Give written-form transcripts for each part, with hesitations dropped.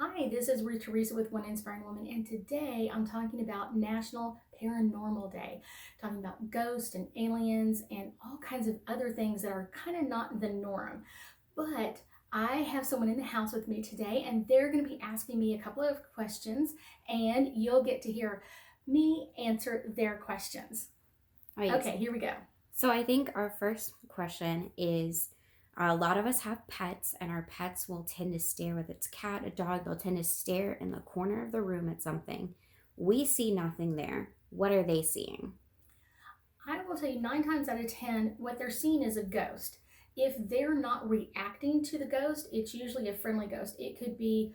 Hi, this is Ruth Theresa with One Inspiring Woman, and today I'm talking about National Paranormal Day, talking about ghosts and aliens and all kinds of other things that are kind of not the norm. But I have someone in the house with me today, and they're going to be asking me a couple of questions, and you'll get to hear me answer their questions. Oh, yes. Okay, here we go. So I think our first question is a lot of us have pets, and our pets will tend to stare, whether it's cat, a dog, they'll tend to stare in the corner of the room at something. We see nothing there. What are they seeing? I will tell you 9 times out of 10, what they're seeing is a ghost. If they're not reacting to the ghost, it's usually a friendly ghost. It could be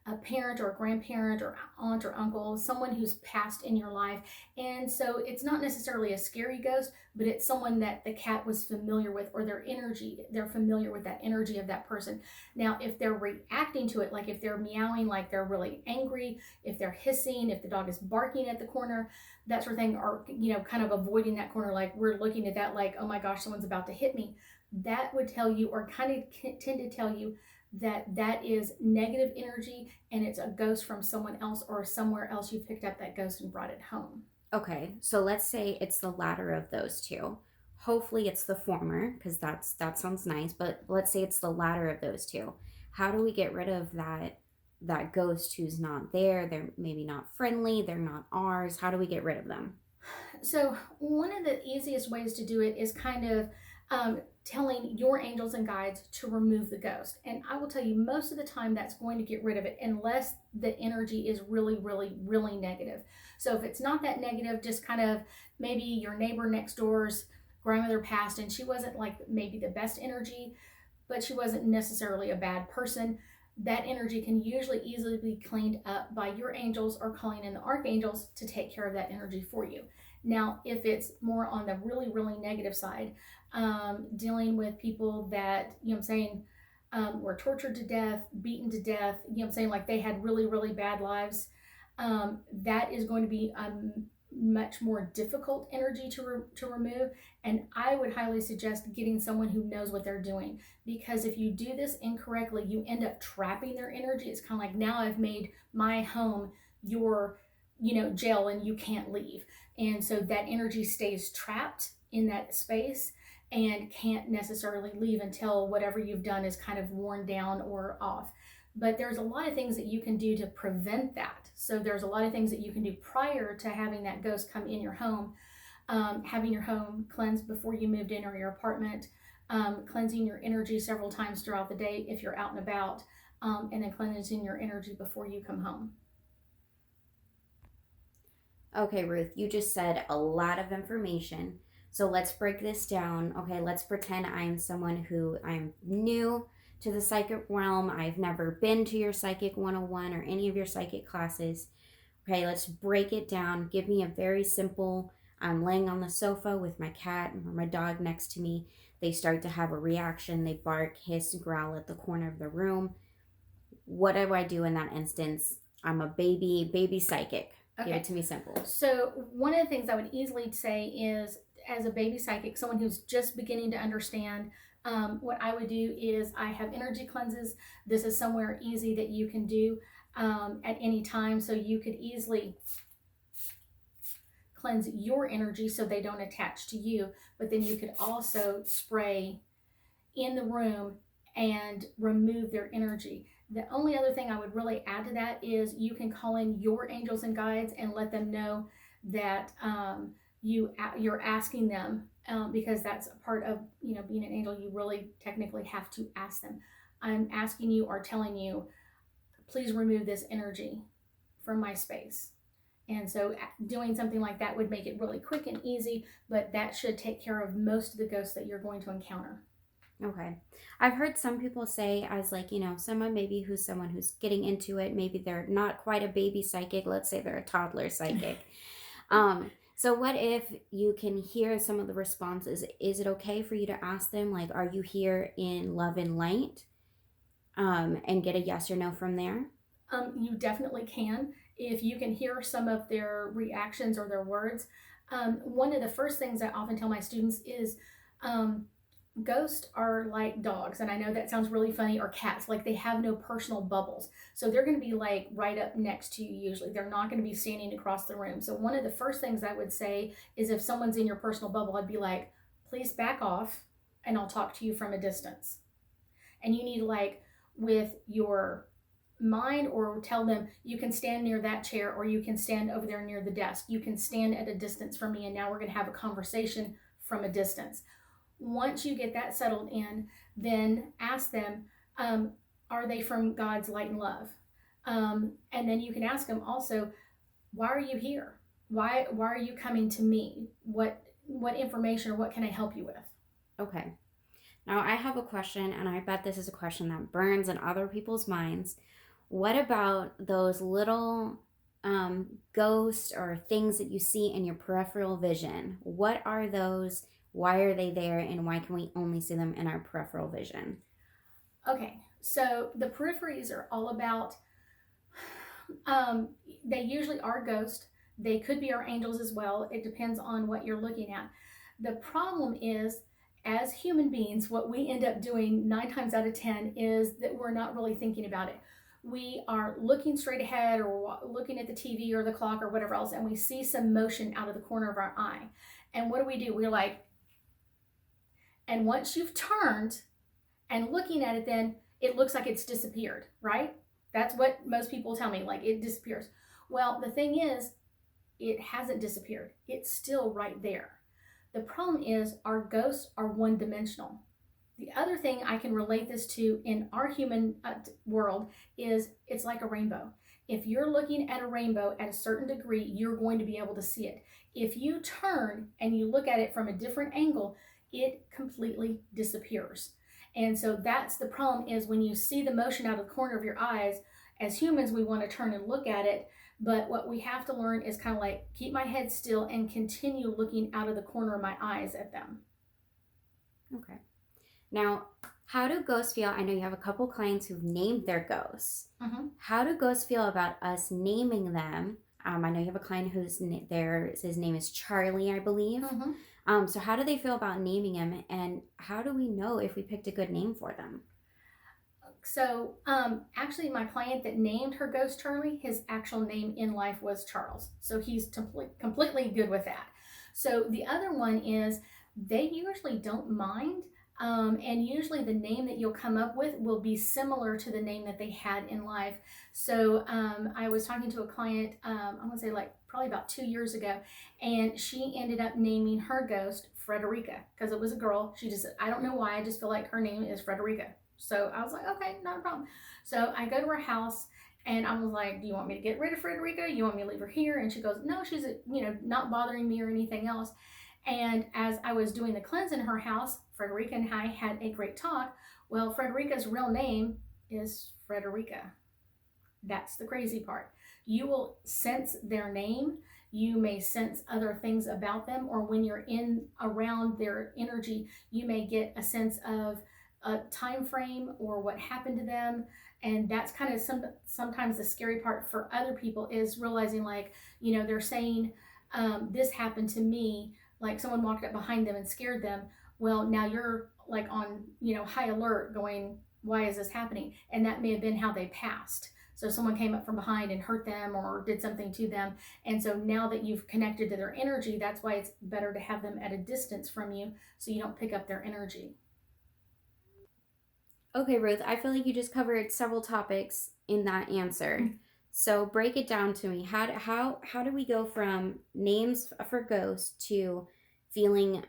a parent or a grandparent or aunt or uncle, someone who's passed in your life. And so it's not necessarily a scary ghost, but it's someone that the cat was familiar with, or their energy, they're familiar with that energy of that person. Now, if they're reacting to it, like if they're meowing, like they're really angry, if they're hissing, if the dog is barking at the corner, that sort of thing, or kind of avoiding that corner, like we're looking at that like, oh my gosh, someone's about to hit me, that would tell you, or kind of tend to tell you, that that is negative energy, and it's a ghost from someone else, or somewhere else you picked up that ghost and brought it home. Okay, so let's say it's the latter of those two. Hopefully it's the former, because that sounds nice, but let's say it's the latter of those two. How do we get rid of that ghost who's not there? They're maybe not friendly, they're not ours. How do we get rid of them? So one of the easiest ways to do it is kind of telling your angels and guides to remove the ghost. And I will tell you, most of the time that's going to get rid of it, unless the energy is really, really, really negative. So if it's not that negative, just kind of maybe your neighbor next door's grandmother passed and she wasn't like maybe the best energy, but she wasn't necessarily a bad person. That energy can usually easily be cleaned up by your angels, or calling in the archangels to take care of that energy for you. Now, if it's more on the really, really negative side, dealing with people that, I'm saying, were tortured to death, beaten to death, I'm saying, like they had really, really bad lives, that is going to be a much more difficult energy to remove. And I would highly suggest getting someone who knows what they're doing, because if you do this incorrectly, you end up trapping their energy. It's kind of like, now I've made my home your jail, and you can't leave. And so that energy stays trapped in that space and can't necessarily leave until whatever you've done is kind of worn down or off. But there's a lot of things that you can do to prevent that. So there's a lot of things that you can do prior to having that ghost come in your home. Having your home cleansed before you moved in, or your apartment, cleansing your energy several times throughout the day if you're out and about, and then cleansing your energy before you come home. Okay, Ruth, you just said a lot of information. So let's break this down. Okay, let's pretend I'm someone who I'm new to the psychic realm. I've never been to your Psychic 101 or any of your psychic classes. Okay, let's break it down. Give me a very simple, I'm laying on the sofa with my cat or my dog next to me. They start to have a reaction. They bark, hiss, growl at the corner of the room. What do I do in that instance? I'm a baby psychic. Give Okay. it to me simple. So one of the things I would easily say is, as a baby psychic, someone who's just beginning to understand, what I would do is, I have energy cleanses. This is somewhere easy that you can do at any time. So you could easily cleanse your energy so they don't attach to you. But then you could also spray in the room and remove their energy. The only other thing I would really add to that is, you can call in your angels and guides and let them know that you're asking them, because that's a part of being an angel. You really technically have to ask them. I'm asking you, or telling you, please remove this energy from my space. And so doing something like that would make it really quick and easy, but that should take care of most of the ghosts that you're going to encounter. Okay. I've heard some people say, as like, someone who's getting into it, maybe they're not quite a baby psychic, let's say they're a toddler psychic. So what if you can hear some of the responses? Is it okay for you to ask them, like, are you here in love and light? And get a yes or no from there? You definitely can. If you can hear some of their reactions or their words, one of the first things I often tell my students is, Ghosts are like dogs, and I know that sounds really funny, or cats. Like, they have no personal bubbles, so they're going to be like right up next to you. Usually they're not going to be standing across the room. So one of the first things I would say is, if someone's in your personal bubble, I'd be like, please back off, and I'll talk to you from a distance. And you need to, like, with your mind, or tell them, you can stand near that chair, or you can stand over there near the desk, you can stand at a distance from me, and now we're going to have a conversation from a distance. Once you get that settled in, then ask them, are they from God's light and love? And then you can ask them also, why are you here? Why are you coming to me? What information, or what can I help you with? Okay. Now I have a question, and I bet this is a question that burns in other people's minds. What about those little ghosts or things that you see in your peripheral vision? What are those? Why are they there, and why can we only see them in our peripheral vision? Okay, so the peripheries are all about, they usually are ghosts. They could be our angels as well. It depends on what you're looking at. The problem is, as human beings, what we end up doing 9 times out of 10 is that we're not really thinking about it. We are looking straight ahead, or looking at the TV or the clock or whatever else, and we see some motion out of the corner of our eye. And what do? We're like, and once you've turned and looking at it, then it looks like it's disappeared, right? That's what most people tell me, like, it disappears. Well, the thing is, it hasn't disappeared. It's still right there. The problem is, our ghosts are one-dimensional. The other thing I can relate this to in our human world is, it's like a rainbow. If you're looking at a rainbow at a certain degree, you're going to be able to see it. If you turn and you look at it from a different angle, it completely disappears. And so that's the problem, is when you see the motion out of the corner of your eyes, as humans, we want to turn and look at it. But what we have to learn is kind of like, keep my head still and continue looking out of the corner of my eyes at them. Okay. Now, how do ghosts feel? I know you have a couple clients who've named their ghosts. Mm-hmm. How do ghosts feel about us naming them? I know you have a client his name is Charlie, I believe. Mm-hmm. So how do they feel about naming him, and how do we know if we picked a good name for them? So, actually, my client that named her ghost Charlie, his actual name in life was Charles. So he's completely good with that. So the other one is, they usually don't mind. And usually the name that you'll come up with will be similar to the name that they had in life. So I was talking to a client, I want to say like probably about 2 years ago, and she ended up naming her ghost Frederica, because it was a girl. She just said, I don't know why, I just feel like her name is Frederica. So I was like, okay, not a problem. So I go to her house, and I was like, do you want me to get rid of Frederica? You want me to leave her here? And she goes, no, she's, not bothering me or anything else. And as I was doing the cleanse in her house, Frederica and I had a great talk. Well, Frederica's real name is Frederica. That's the crazy part. You will sense their name. You may sense other things about them, or when you're in around their energy, you may get a sense of a time frame or what happened to them. And that's kind of sometimes the scary part for other people, is realizing, like, they're saying, this happened to me, like someone walked up behind them and scared them. Well, now you're like on, high alert, going, why is this happening? And that may have been how they passed. So someone came up from behind and hurt them or did something to them. And so now that you've connected to their energy, that's why it's better to have them at a distance from you, so you don't pick up their energy. Okay, Ruth, I feel like you just covered several topics in that answer. So break it down to me. How do we go from names for ghosts to feeling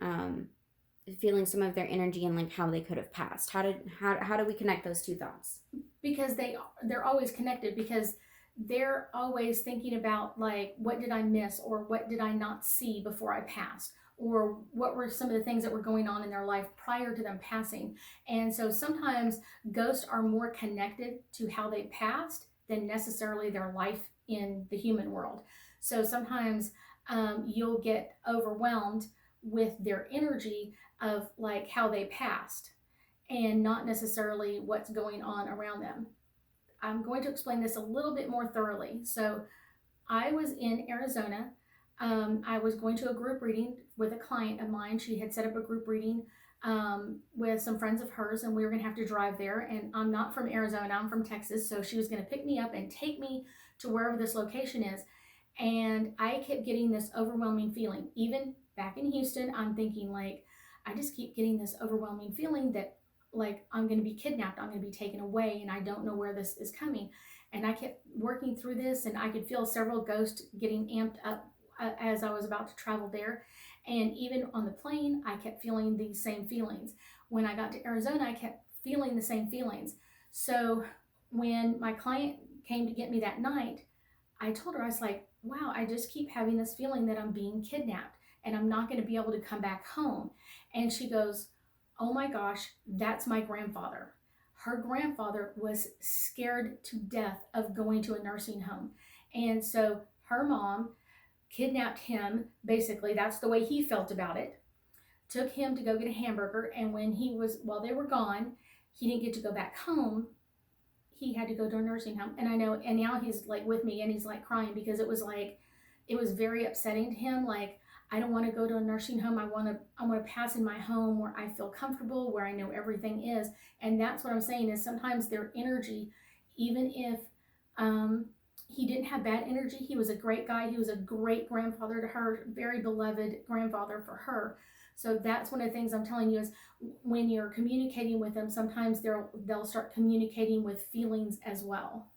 some of their energy and like how they could have passed? How do we connect those two thoughts? Because they're always connected, because they're always thinking about, like, what did I miss, or what did I not see before I passed, or what were some of the things that were going on in their life prior to them passing. And so sometimes ghosts are more connected to how they passed than necessarily their life in the human world. So sometimes you'll get overwhelmed with their energy of like how they passed, and not necessarily what's going on around them. I'm going to explain this a little bit more thoroughly. So I was in Arizona. I was going to a group reading with a client of mine. She had set up a group reading with some friends of hers, and we were going to have to drive there. And I'm not from Arizona, I'm from Texas. So she was going to pick me up and take me to wherever this location is. And I kept getting this overwhelming feeling. Even back in Houston, I'm thinking, like, I just keep getting this overwhelming feeling that, like, I'm going to be kidnapped, I'm going to be taken away, and I don't know where this is coming. And I kept working through this, and I could feel several ghosts getting amped up as I was about to travel there. And even on the plane, I kept feeling these same feelings. When I got to Arizona, I kept feeling the same feelings. So when my client came to get me that night, I told her, I was like, wow, I just keep having this feeling that I'm being kidnapped and I'm not going to be able to come back home. And she goes, oh my gosh, that's my grandfather. Her grandfather was scared to death of going to a nursing home. And so her mom kidnapped him. Basically, that's the way he felt about it. Took him to go get a hamburger. And while they were gone, he didn't get to go back home. He had to go to a nursing home. And I know, and now he's like with me and he's like crying because it was very upsetting to him. Like, I don't want to go to a nursing home. I want to pass in my home where I feel comfortable, where I know everything is. And that's what I'm saying is sometimes their energy, even if he didn't have bad energy, he was a great guy. He was a great grandfather to her, very beloved grandfather for her. So that's one of the things I'm telling you is when you're communicating with them, sometimes they'll start communicating with feelings as well.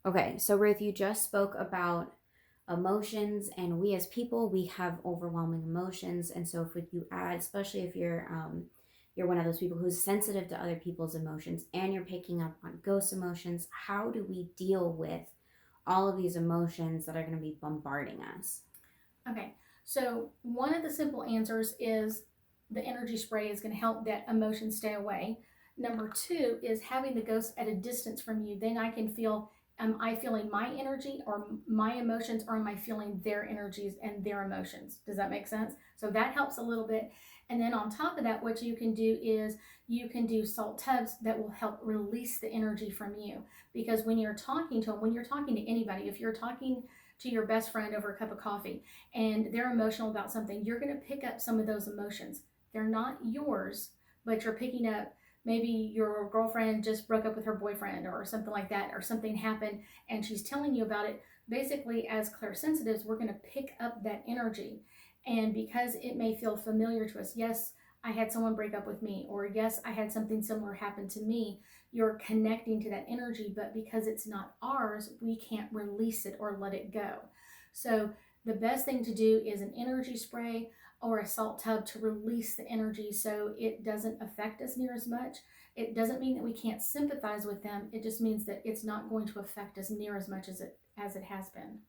Okay, so Ruth, you just spoke about emotions, and we as people, we have overwhelming emotions. And so if you add, especially if you're one of those people who's sensitive to other people's emotions and you're picking up on ghost emotions, how do we deal with all of these emotions that are going to be bombarding us? Okay, so one of the simple answers is the energy spray is going to help that emotion stay away. Number two is having the ghost at a distance from you. Then I can feel, am I feeling my energy or my emotions, or am I feeling their energies and their emotions? Does that make sense? So that helps a little bit. And then on top of that, what you can do is you can do salt tubs that will help release the energy from you. Because when you're talking to them, when you're talking to anybody, if you're talking to your best friend over a cup of coffee and they're emotional about something, you're going to pick up some of those emotions. They're not yours, but you're picking up, maybe your girlfriend just broke up with her boyfriend or something like that, or something happened and she's telling you about it. Basically, as clairsensitives, we're going to pick up that energy. And because it may feel familiar to us, yes, I had someone break up with me, or yes, I had something similar happen to me, you're connecting to that energy, but because it's not ours, we can't release it or let it go. So the best thing to do is an energy spray or a salt tub to release the energy so it doesn't affect us near as much. It doesn't mean that we can't sympathize with them. It just means that it's not going to affect us near as much as it has been.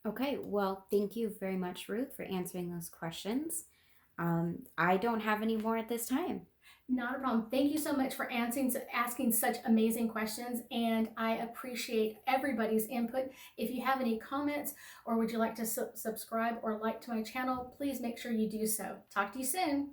Okay, well, thank you very much, Ruth, for answering those questions. I don't have any more at this time. Not a problem. Thank you so much for asking such amazing questions, and I appreciate everybody's input. If you have any comments or would you like to subscribe or like to my channel, please make sure you do so. Talk to you soon.